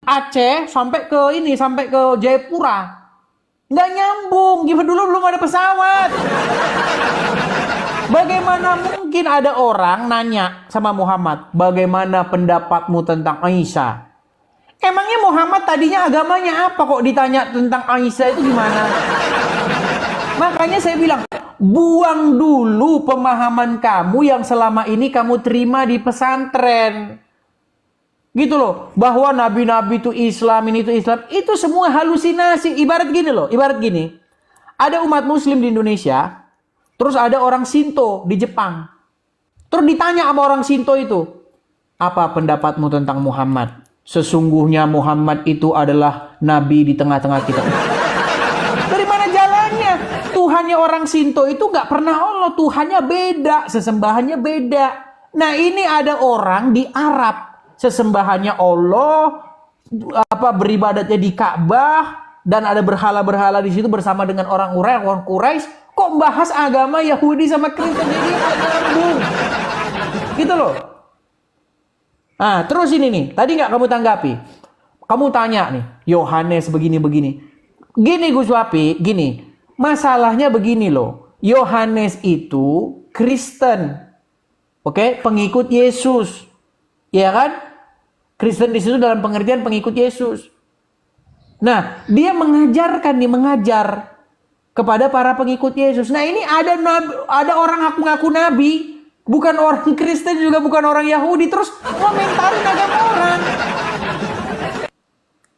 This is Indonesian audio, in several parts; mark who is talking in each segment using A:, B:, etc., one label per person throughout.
A: Aceh sampai ke ini, sampai ke Jayapura. Nggak nyambung, gimana dulu belum ada pesawat. Bagaimana mungkin ada orang nanya sama Muhammad, bagaimana pendapatmu tentang Aisyah? Emangnya Muhammad tadinya agamanya apa kok ditanya tentang Aisyah itu gimana? Makanya saya bilang, buang dulu pemahaman kamu yang selama ini kamu terima di pesantren. Gitu loh, bahwa nabi-nabi itu Islam, ini itu Islam, itu semua halusinasi. Ibarat gini loh, ibarat gini. Ada umat muslim di Indonesia, terus ada orang Shinto di Jepang. Terus ditanya sama orang Shinto itu, apa pendapatmu tentang Muhammad? Sesungguhnya Muhammad itu adalah nabi di tengah-tengah kita. Dari mana jalannya? Tuhannya orang Shinto itu nggak pernah Allah, Tuhannya beda, sesembahannya beda. Nah ini ada orang di Arab, sesembahannya Allah, beribadatnya di Ka'bah, dan ada berhala-berhala di situ bersama dengan orang Quraisy. Kok bahas agama Yahudi sama Kristen, jadi nyambung. Gitu loh. Nah, terus ini nih, tadi nggak kamu tanggapi. Kamu tanya nih, Yohanes begini-begini. Gini Gus Wapi, gini. Masalahnya begini loh. Yohanes itu Kristen. Oke, pengikut Yesus. Ya kan? Kristen di situ dalam pengertian pengikut Yesus. Nah, dia mengajar kepada para pengikut Yesus. Nah, ini ada orang ngaku-ngaku nabi, bukan orang Kristen juga bukan orang Yahudi, terus komentarin agama orang.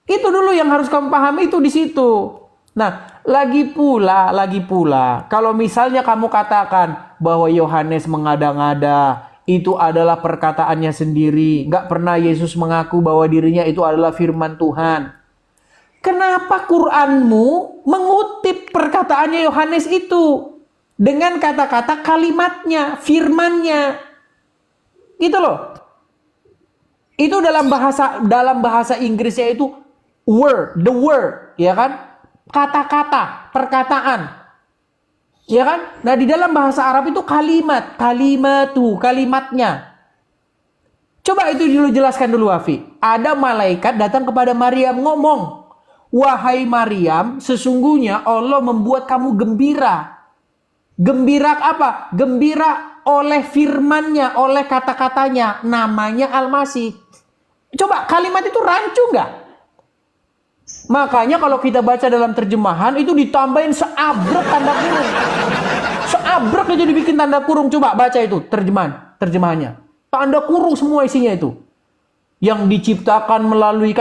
A: Itu dulu yang harus kamu pahami, itu di situ. Nah, lagi pula, kalau misalnya kamu katakan bahwa Yohanes mengada-ngada, itu adalah perkataannya sendiri. Nggak pernah Yesus mengaku bahwa dirinya itu adalah firman Tuhan. Kenapa Quranmu mengutip perkataannya Yohanes itu dengan kata-kata kalimatnya, firmannya? Gitu loh. Itu dalam bahasa Inggrisnya itu word, the word, ya kan? Kata-kata, perkataan. Ya kan? Nah di dalam bahasa Arab itu kalimatnya. Coba itu dulu jelaskan dulu Afi. Ada malaikat datang kepada Maryam ngomong, wahai Maryam, sesungguhnya Allah membuat kamu gembira. Gembira apa? Gembira oleh firmannya, oleh kata-katanya, namanya Al-Masih. Coba kalimat itu rancu nggak? Makanya kalau kita baca dalam terjemahan itu ditambahin seabrek tanda kurung. Seabrek aja dibikin tanda kurung. Coba baca itu terjemahannya. Tanda kurung semua isinya itu. Yang diciptakan melalui